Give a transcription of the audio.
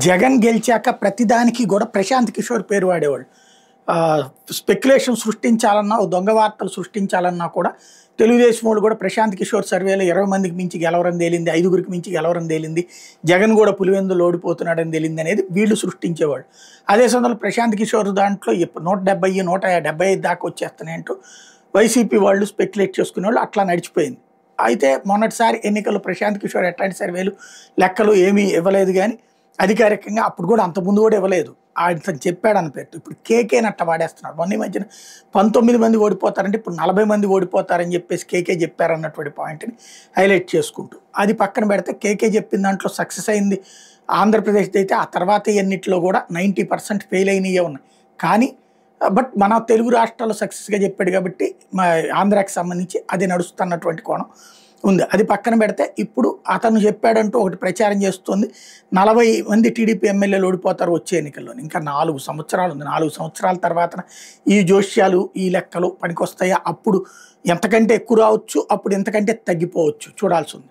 జగన్ గెలిచాక ప్రతిదానికి కూడా ప్రశాంత్ కిషోర్ పేరు వాడేవాళ్ళు. స్పెక్యులేషన్ సృష్టించాలన్నా, ఓ దొంగ వార్తలు సృష్టించాలన్నా కూడా తెలుగుదేశం వాళ్ళు కూడా ప్రశాంత్ కిషోర్ సర్వేలో 20 మందికి మించి గెలవరని తేలింది, 5గురికి మించి గెలవరని తేలింది, జగన్ కూడా పులివెందులు ఓడిపోతున్నాడని తేలింది అనేది వీళ్ళు సృష్టించేవాళ్ళు. అదే సమయంలో ప్రశాంత్ కిషోర్ దాంట్లో 170, 175 దాకా వచ్చేస్తున్నాయంటూ వైసీపీ వాళ్ళు స్పెక్యులేట్ చేసుకునే వాళ్ళు. అట్లా నడిచిపోయింది. అయితే మొన్నటిసారి ఎన్నికల్లో ప్రశాంత్ కిషోర్ ఎట్లాంటి సర్వేలు లెక్కలు ఏమీ ఇవ్వలేదు, కానీ అధికారికంగా అప్పుడు కూడా అంతకుముందు కూడా ఇవ్వలేదు. ఆయన చెప్పాడని పేరు. ఇప్పుడు కేకే నట్ట వాడేస్తున్నారు. మొన్న ఈ మధ్యన 19 మంది ఓడిపోతారంటే ఇప్పుడు 40 మంది ఓడిపోతారని చెప్పేసి కేకే చెప్పారన్నటువంటి పాయింట్ని హైలైట్ చేసుకుంటూ, అది పక్కన పెడితే కేకే చెప్పిన దాంట్లో సక్సెస్ అయింది ఆంధ్రప్రదేశ్ అయితే. ఆ తర్వాత ఎన్నిట్లో కూడా 90% ఫెయిల్ అయినవే ఉన్నాయి. కానీ బట్ మన తెలుగు రాష్ట్రాల్లో సక్సెస్గా చెప్పాడు కాబట్టి మా ఆంధ్రాకి సంబంధించి అది నడుస్తున్నటువంటి కోణం ఉంది. అది పక్కన పెడితే ఇప్పుడు అతను చెప్పాడంటూ ఒకటి ప్రచారం చేస్తుంది. 40 మంది టీడీపీ ఎమ్మెల్యేలు ఓడిపోతారు వచ్చే ఎన్నికల్లో. ఇంకా 4 సంవత్సరాలు ఉంది. 4 సంవత్సరాల తర్వాత ఈ జోష్యాలు, ఈ లెక్కలు పనికొస్తాయా? అప్పుడు ఎంతకంటే ఎక్కువ రావచ్చు, అప్పుడు ఎంతకంటే తగ్గిపోవచ్చు, చూడాల్సి ఉంది.